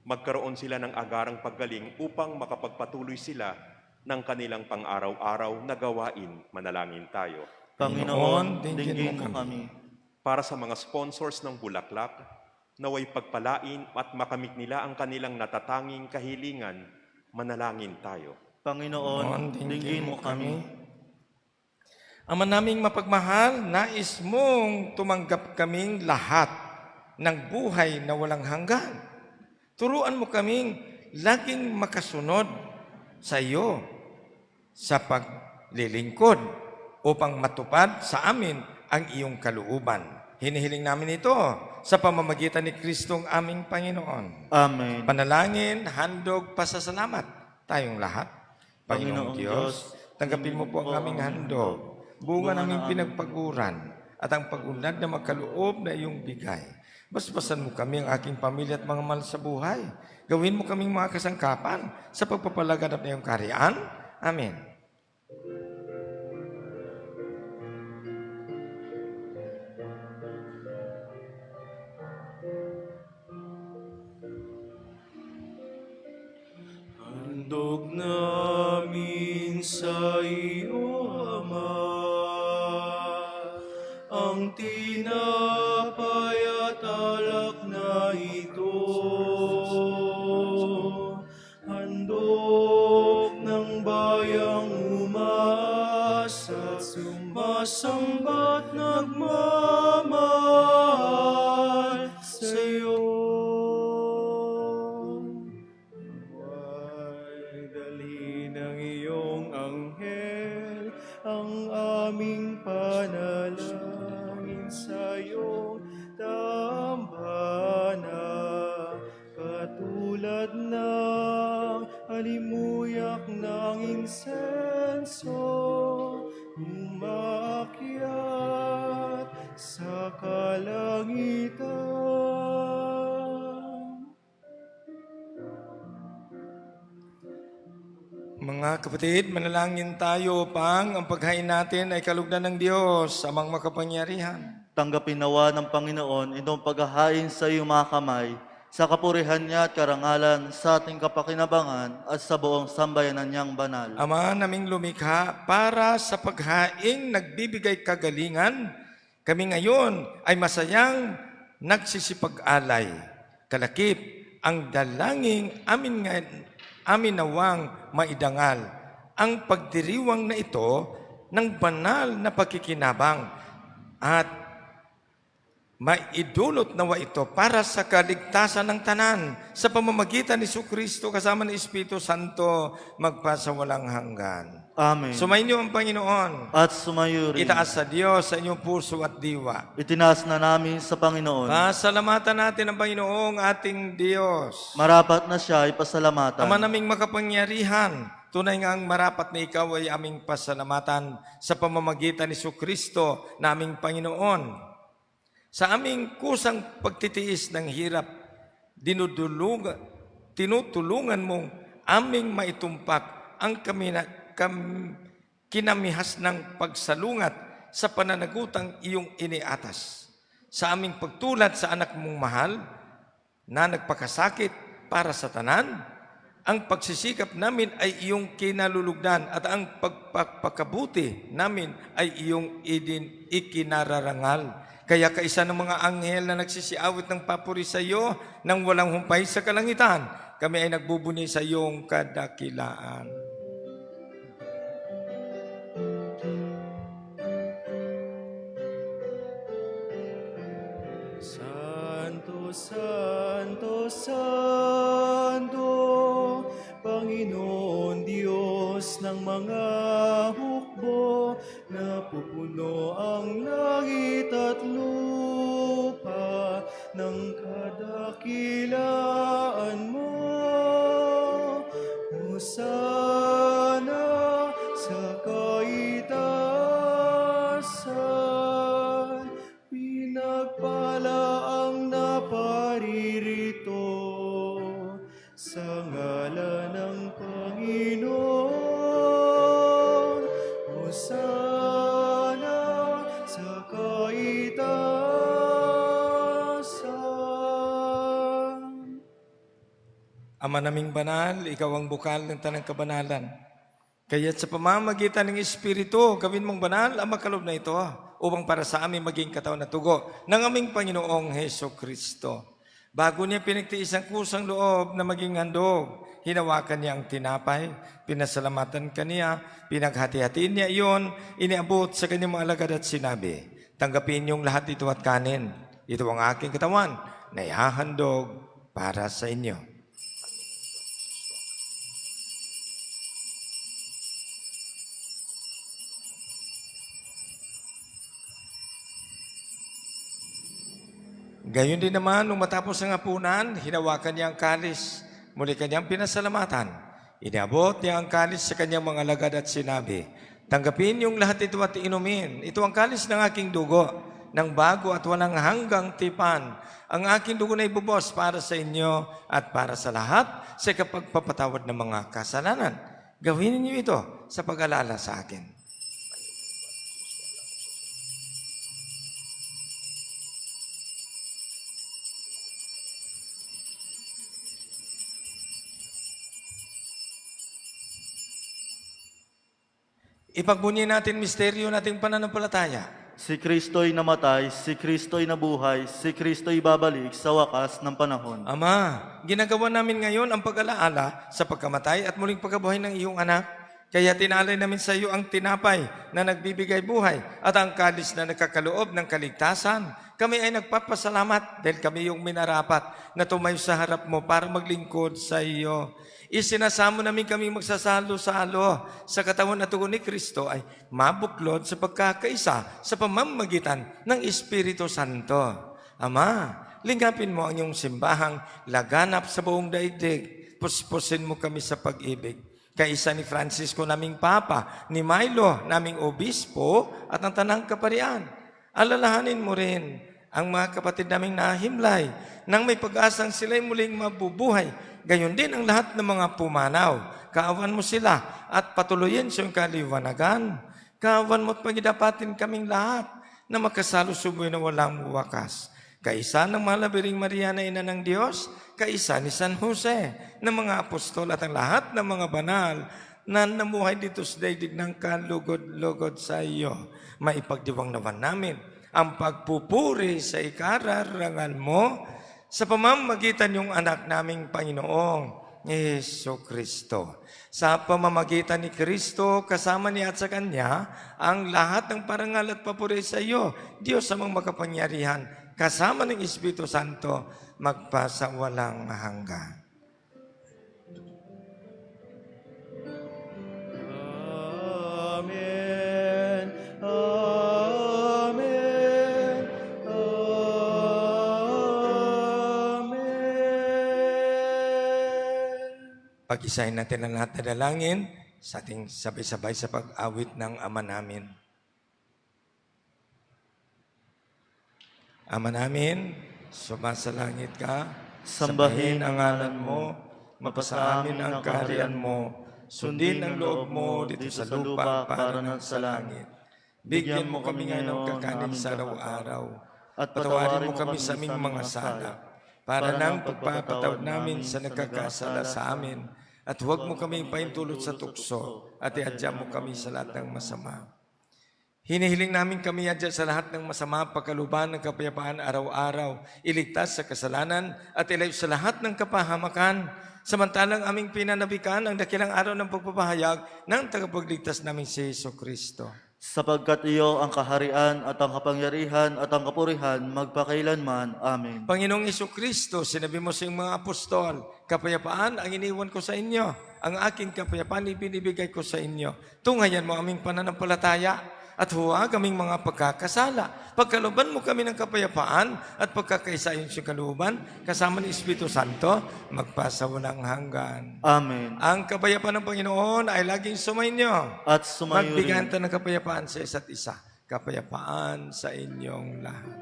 magkaroon sila ng agarang paggaling upang makapagpatuloy sila ng kanilang pang-araw-araw na gawain. Manalangin tayo. Panginoon, dinggin mo kami. Para sa mga sponsors ng Bulaklak, naway pagpalain at makamit nila ang kanilang natatanging kahilingan. Manalangin tayo. Panginoon, dinggin mo kami. Ama naming mapagmahal, nais mong tumanggap kaming lahat ng buhay na walang hanggan. Turuan mo kaming laging makasunod sa iyo sa paglilingkod upang matupad sa amin ang iyong kalooban. Hinihiling namin ito sa pamamagitan ni Kristong aming Panginoon. Amen. Panalangin, handog, pasasalamat tayong lahat. Panginoong Panginoong Diyos, Diyos, tanggapin mo po ang aming handog, bunga naming pinagpaguran, at ang pag-unlad na magkaloob na iyong bigay. Basbasan mo kami, ang aking pamilya at mga mahal sa buhay. Gawin mo kaming mga kasangkapan sa pagpapalaganap na iyong kaharian. Amen. Handog namin sa iyo, Ama, ang tinapay at alak na ito. Handog ng bayang umaasa, sumasamba't nagmamahal sa iyo. Nawa'y dali ng iyong anghel ang aming panalangin. Mga kapatid, manalangin tayo pang ang paghain natin ay kalugdan ng Diyos, amang makapangyarihan. Tanggapin nawa ng Panginoon itong paghahain sa iyong mga kamay, sa kapurihan niya at karangalan, sa ating kapakinabangan at sa buong sambayanan niyang banal. Ama naming lumikha, para sa paghaing nagbibigay kagalingan, kami ngayon ay masayang nagsisipag-alay. Kalakip ang dalangin amin nawang maidangal ang pagdiriwang na ito ng banal na pagkikinabang at maidulot nawa ito para sa kaligtasan ng tanan sa pamamagitan ni Jesucristo kasama ng Espiritu Santo magpasawalang hanggan. Amen. Sumainyo ang Panginoon. At sumayo rin. Itaas sa Diyos sa inyong puso at diwa. Itinaas na namin sa Panginoon. Pasalamatan natin ang Panginoong ating Diyos. Marapat na siya ay pasalamatan. Ama naming makapangyarihan, tunay nga ang marapat na ikaw ay aming pasalamatan sa pamamagitan ni Jesucristo na aming Panginoon. Sa aming kusang pagtitiis ng hirap, tinutulungan mong aming maitumpak ang kinamihas ng pagsalungat sa pananagutang iyong iniatas. Sa aming pagtulad sa anak mong mahal na nagpakasakit para sa tanan, ang pagsisikap namin ay iyong kinalulugdan at ang pagpapakabuti namin ay iyong ikinararangal. Kaya kaisa ng mga anghel na nagsisiawit ng papuri sa iyo nang walang humpay sa kalangitan, kami ay nagbubuni sa iyong kadakilaan. Santo, Santo, Santo, Panginoon Diyos ng mga hukbo, napupuno ang langit at lupa ng kadakilaan mo. Hosana sa kaitaasan, pinagpala ang naparirito sa ngalan ng Panginoon. Hosana sa kaitaasan. Ama naming banal, ikaw ang bukal ng tanang kabanalan. Kaya't sa pamamagitan ng Espiritu, gawin mong banal ang makalob na ito upang para sa amin maging katawan na tugo ng aming Panginoong Jesucristo. Bago niya pinagtiis ang kusang loob na maging handog, hinawakan niya ang tinapay, pinasalamatan kaniya, pinaghati-hatiin niya iyon, iniabot sa kanyang mga alagad at sinabi, tanggapin niyong lahat ito at kanin. Ito ang aking katawan na ihahandog para sa inyo. Gayon din naman, nung matapos ang hapunan, hinawakan niya ang kalis. Muli kanyang pinasalamatan. Iniabot niya ang kalis sa kanyang mga alagad at sinabi, tanggapin yung lahat ito at inumin. Ito ang kalis ng aking dugo, ng bago at walang hanggang tipan. Ang aking dugo na ibubos para sa inyo at para sa lahat sa kapagpapatawad ng mga kasalanan. Gawin niyo ito sa pag-alala sa akin. Ipagbunyi natin misteryo nating pananampalataya. Si Kristo'y namatay, si Kristo'y nabuhay, si Kristo'y babalik sa wakas ng panahon. Ama, ginagawa namin ngayon ang pag-alaala sa pagkamatay at muling pagkabuhay ng iyong anak. Kaya tinalay namin sa iyo ang tinapay na nagbibigay buhay at ang kalis na nagkakaloob ng kaligtasan. Kami ay nagpapasalamat dahil kami yung minarapat na tumayo sa harap mo para maglingkod sa iyo. Isinasamo namin kami magsasalo-salo sa katawan at tugon ni Kristo ay mabuklod sa pagkakaisa sa pamamagitan ng Espiritu Santo. Ama, lingapin mo ang iyong simbahang laganap sa buong daigdig. Puspusin mo kami sa pag-ibig. Kaisa ni Francisco naming Papa, ni Milo naming Obispo at ang Tanang Kaparian. Alalahanin mo rin ang mga kapatid naming nahimlay nang may pag-asang sila'y muling mabubuhay Gayon din ang lahat ng mga pumanaw. Kaawan mo sila at patuloyin sa iyong kaliwanagan. Kaawan mo at pagidapatin kaming lahat na makasalusuboy na walang wakas. Kaisa ng Malabiring Maria na Ina ng Diyos, kaisa ni San Jose, ng mga apostol at ang lahat ng mga banal na namuhay dito sa daigdig ng kalugod-lugod sa iyo. Maipagdiwang naman namin ang pagpupuri sa ikararangal mo sa pamamagitan ng anak naming Panginoong Yesu Kristo. Sa pamamagitan ni Kristo, kasama niya at sa Kanya, ang lahat ng parangal at papuri sa iyo, Diyos amang makapangyarihan, kasama ng Espiritu Santo, magpasawalang hanggan. Amen. Amen. Amen. Pag-isahin natin ang lahat na dalangin sa ating sabay-sabay sa pag-awit ng Ama namin. Ama namin, sumasalangit ka, Sambahin ang ngalan mo, mapasa amin ang kaharian mo, sundin ang loob mo dito sa lupa para ng sa langit. Bigyan mo kami ngayon ng kakanin sa araw-araw, at patawarin mo kami sa aming mga sala, para nang pagpapatawad namin sa nagkakasala sa amin, at huwag mo kaming paintulot sa tukso, at iadya mo kami sa lahat ng masama. Hinihiling namin kami adya sa lahat ng masama, pagkaluban ng kapayapaan araw-araw, iligtas sa kasalanan at ilayo sa lahat ng kapahamakan. Samantalang aming pinanabikan ang dakilang araw ng pagpapahayag ng tagapagligtas namin si Yesu Kristo. Sapagkat iyo ang kaharian at ang kapangyarihan at ang kapurihan magpakailanman. Amen. Panginoong Yesu Kristo, sinabi mo sa iyong mga apostol, kapayapaan ang iniwan ko sa inyo. Ang aking kapayapaan ibinibigay ko sa inyo. Tunghayan mo aming pananampalataya at huwag kaming mga pagkakasala. Pagkaluban mo kami ng kapayapaan at pagkakaisayon sa kaluban, kasama ng Espiritu Santo, magpasawalang hanggan. Amen. Ang kapayapaan ng Panginoon ay laging sumainyo. At sumayo Magbigayan rin. tayo ng kapayapaan sa isa't isa. Kapayapaan sa inyong lahat.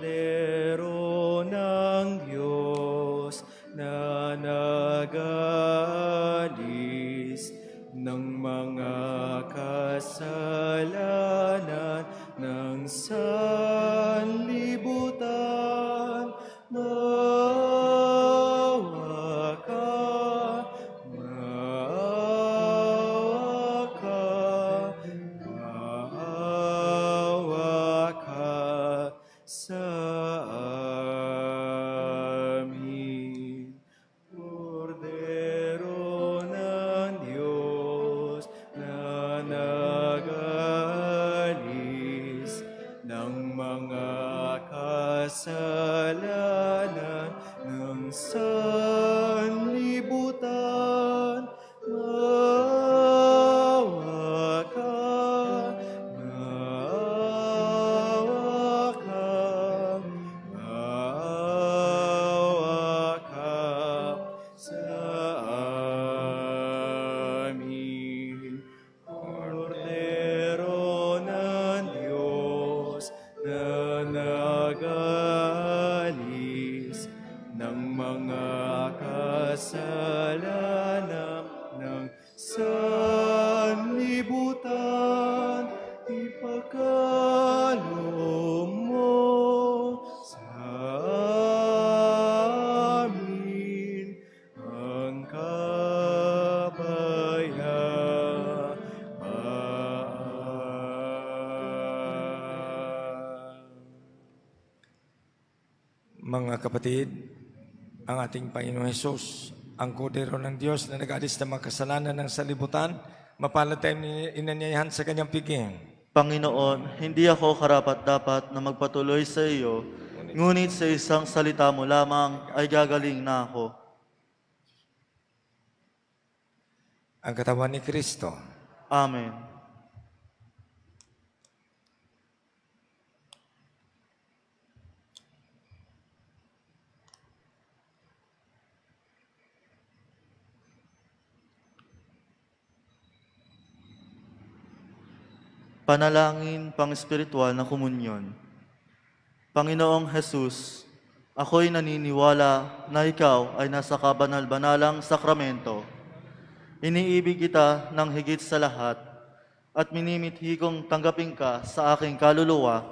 Kordero ng Diyos na nagalis ng mga kasalanan ng sanlibutan, maawa ka, maawa ka, maawa ka sa amin. Kordero ng Diyos na nagalis ng mga kasalanan ng sanlibutan, maawa ka, maawa ka, maawa ka sa amin. Kordero ng Diyos na nagalis ng mga kasalanan ng sanlibutan, ipagkaloob mo sa amin ang kapayapaan. Mga kapatid, ang ating Panginoong Hesus, ang Kordero ng Diyos na nag-alis ng mga kasalanan ng salibutan, mapalad tayong inanyayahan sa kanyang piging. Panginoon, hindi ako karapat-dapat na magpatuloy sa iyo, ngunit sa isang salita mo lamang ay gagaling na ako. Ang katawan ni Kristo. Amen. Panalangin pang-espiritual na komunyon. Panginoong Jesus, ako'y naniniwala na ikaw ay nasa kabanal-banalang sakramento. Iniibig kita ng higit sa lahat at minimithi kong tanggapin ka sa aking kaluluwa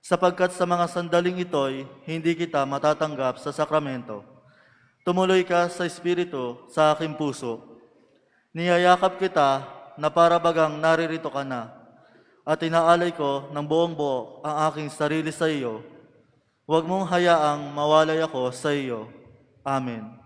sapagkat sa mga sandaling ito'y hindi kita matatanggap sa sakramento. Tumuloy ka sa Espiritu sa aking puso. Niyayakap kita na para bagang naririto ka na at inaalay ko ng buong buo ang aking sarili sa iyo. Huwag mong hayaang mawalay ako sa iyo. Amen.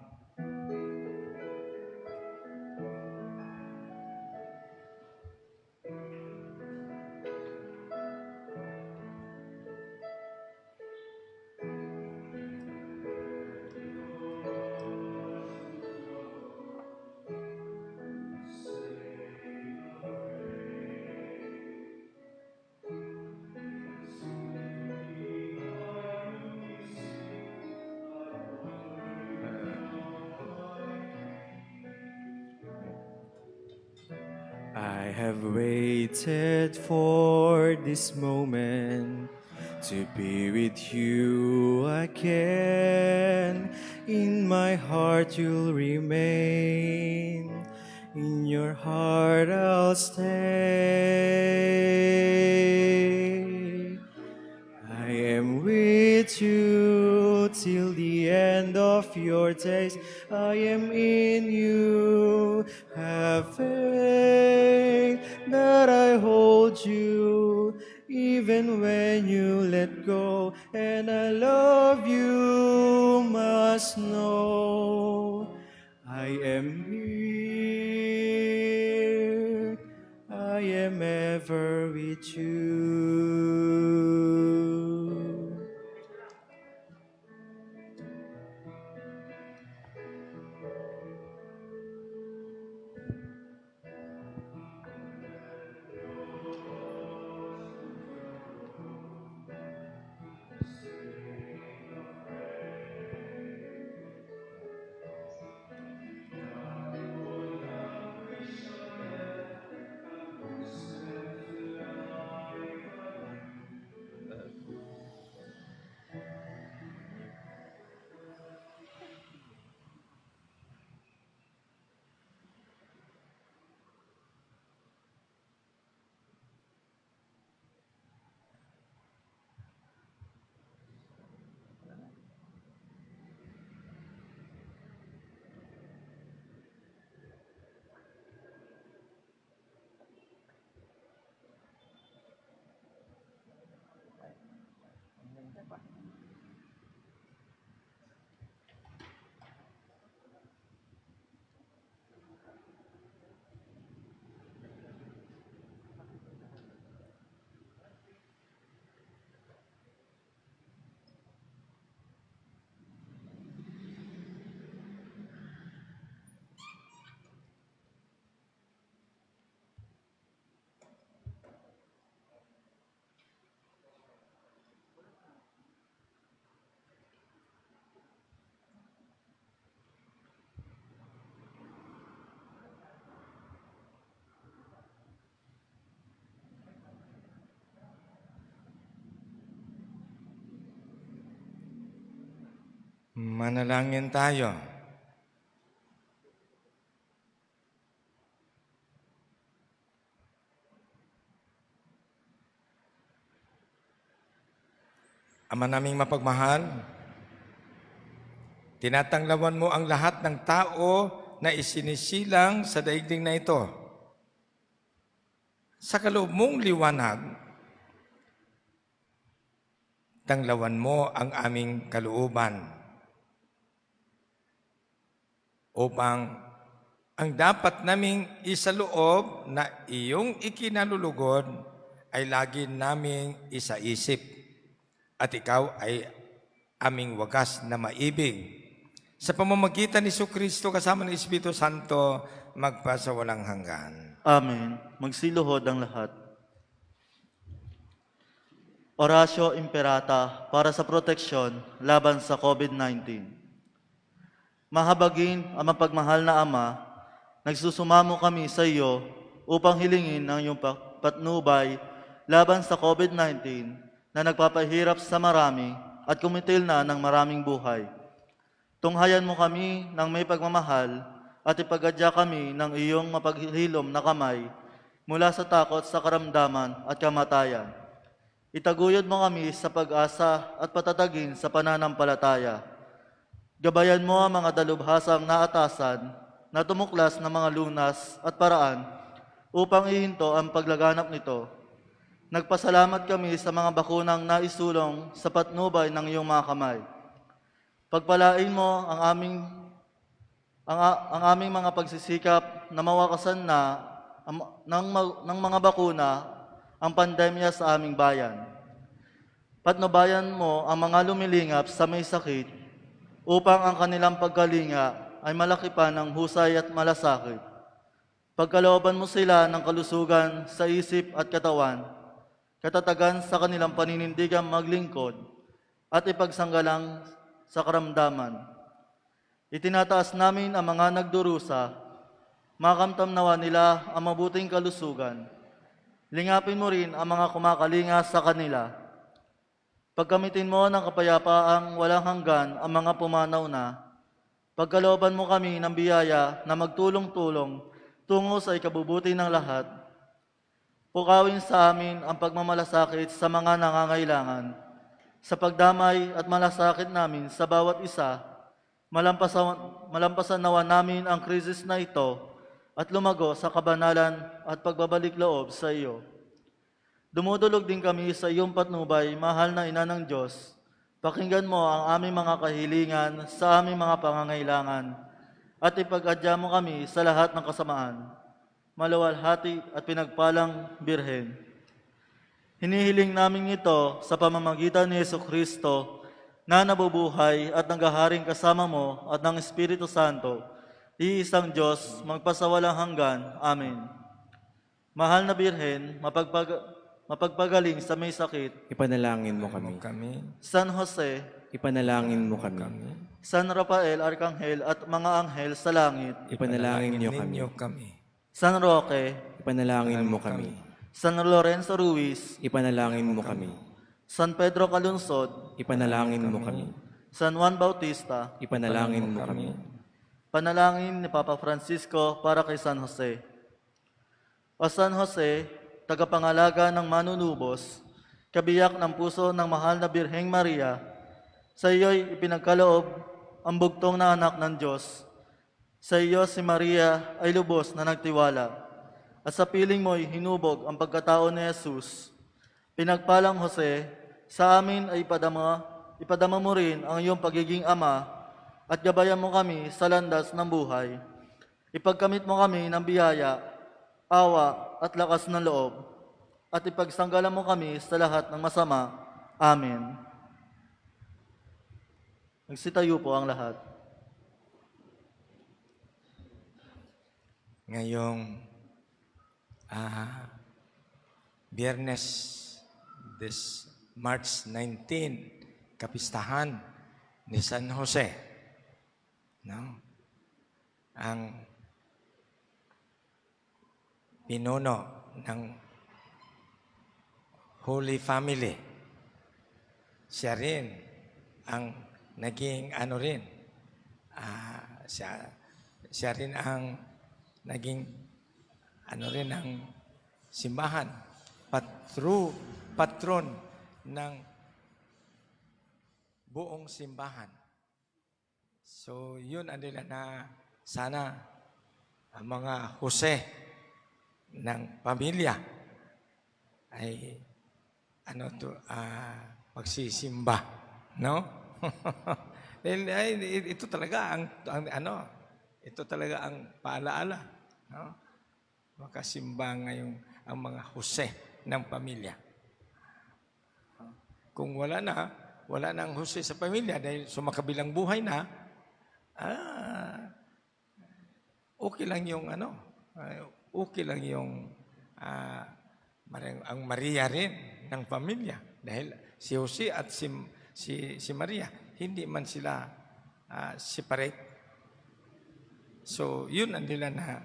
I have waited for this moment to be with you again. In my heart you'll remain. In your heart I'll stay. I am with you till the end of your days. I am in you. Have faith that I hold you even when you let go. And I love you, must know. I am here. I am ever with you. Manalangin tayo. Ama naming mapagmahal, tinatanglawan mo ang lahat ng tao na isinisilang sa daigdig na ito. Sa kaloob mong liwanag, tanglawan mo ang aming kalooban upang ang dapat naming isaloob na iyong ikinalulugod ay lagi naming isaisip at ikaw ay aming wagas na maibig. Sa pamamagitan ni Jesucristo kasama ng Espiritu Santo, magpasawalang hanggan. Amen. Magsiluhod ang lahat. Oratio Imperata para sa proteksyon laban sa COVID-19. Mahabagin ang mapagmahal na Ama, nagsusumamo kami sa iyo upang hilingin ang iyong patnubay laban sa COVID-19 na nagpapahirap sa marami at kumitil na ng maraming buhay. Tunghayan mo kami ng may pagmamahal at ipagadya kami ng iyong mapaghilom na kamay mula sa takot sa karamdaman at kamatayan. Itaguyod mo kami sa pag-asa at patatagin sa pananampalataya. Gabayan mo ang mga dalubhasang naatasan na tumuklas ng mga lunas at paraan upang ihinto ang paglaganap nito. Nagpasalamat kami sa mga bakunang naisulong sa patnubay ng iyong mga kamay. Pagpalain mo ang aming mga pagsisikap na mawakasan na ng mga bakuna ang pandemya sa aming bayan. Patnubayan mo ang mga lumilingap sa may sakit upang ang kanilang pagkalinga ay malaki pa ng husay at malasakit. Pagkalooban mo sila ng kalusugan sa isip at katawan, katatagan sa kanilang paninindigang maglingkod at ipagsanggalang sa karamdaman. Itinataas namin ang mga nagdurusa, makamtam nawa nila ang mabuting kalusugan. Lingapin mo rin ang mga kumakalinga sa kanila. Pagkamitin mo ng kapayapaang walang hanggan ang mga pumanaw na. Pagkalooban mo kami ng biyaya na magtulong-tulong tungo sa ikabubuti ng lahat. Pukawin sa amin ang pagmamalasakit sa mga nangangailangan. Sa pagdamay at malasakit namin sa bawat isa, malampasan nawa namin ang krisis na ito at lumago sa kabanalan at pagbabalik loob sa iyo. Dumudulog din kami sa iyong patnubay, mahal na Ina ng Diyos. Pakinggan mo ang aming mga kahilingan sa aming mga pangangailangan at ipag-adya mo kami sa lahat ng kasamaan. Maluwalhati at pinagpalang Birhen. Hinihiling namin ito sa pamamagitan ni Jesucristo na nabubuhay at nanggaharing kasama mo at ng Espiritu Santo, iisang Diyos, magpasawalang hanggan. Amen. Mahal na Birhen, mapagpagaling sa may sakit, Ipanalangin mo kami. San Jose, Ipanalangin mo kami. San Rafael, Arkanghel at mga anghel sa langit, Ipanalangin niyo kami. San Roque, Ipanalangin mo kami. San Lorenzo Ruiz, Ipanalangin mo kami. San Pedro Calunsod, Ipanalangin mo kami. San Juan Bautista, Ipanalangin mo kami. panalangin ni Papa Francisco para kay San Jose. O San Jose, tagapangalaga ng manunubos, kabiyak ng puso ng mahal na Birheng Maria, sa iyo'y ipinagkaloob ang bugtong na anak ng Diyos. Sa iyo si Maria ay lubos na nagtiwala, at sa piling mo'y hinubog ang pagkatao ni Jesus. Pinagpalang Jose, sa amin ay ipadama mo rin ang iyong pagiging ama at gabayan mo kami sa landas ng buhay. Ipagkamit mo kami ng biyaya, awa at lakas ng loob, at ipagsanggalan mo kami sa lahat ng masama. Amen. Magsitayo po ang lahat. Ngayong Biyernes, this March 19, kapistahan ni San Jose. No? Ang pinuno ng Holy Family. Siya rin ang naging siya rin ang naging ang simbahan, patron ng buong simbahan. So, yun ang nila na sana ang mga Jose ng pamilya ay magsisimba, no? Ito talaga ito talaga ang paalaala, no? Makasimba ngayong ang mga Jose ng pamilya. Kung wala na ang Jose sa pamilya dahil sumakabilang buhay na, okay lang yung ang Maria rin ng pamilya dahil si Jose at si Maria hindi man sila separate. So yun ang nila na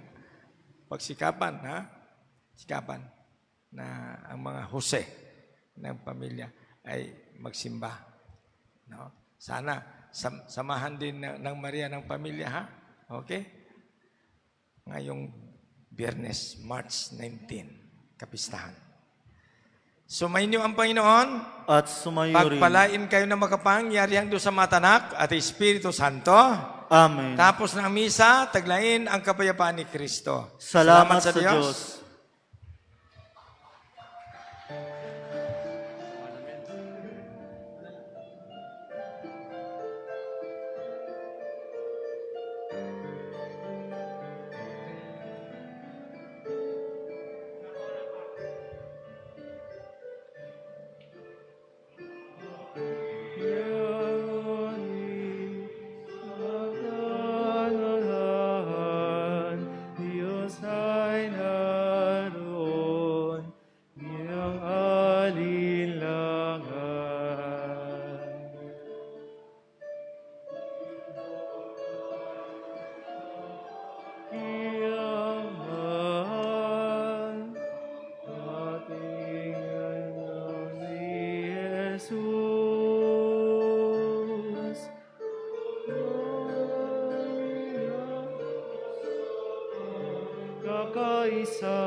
pagsikapan na ang mga Jose ng pamilya ay magsimba. No? Sana samahan din ng Maria ng pamilya, ha? Okay? Ngayong Biyernes, March 19, kapistahan. Sumainyo ang Panginoon. At sumayo rin. Pagpalain kayo na makapangyarihan doon sa Matanak at Espiritu Santo. Amen. Tapos ng misa, taglayin ang kapayapaan ni Kristo. Salamat sa Diyos. Diyos ay naroon, iyang alinlangan. Iyang mahal, ating anak si Jesus. Kakaisa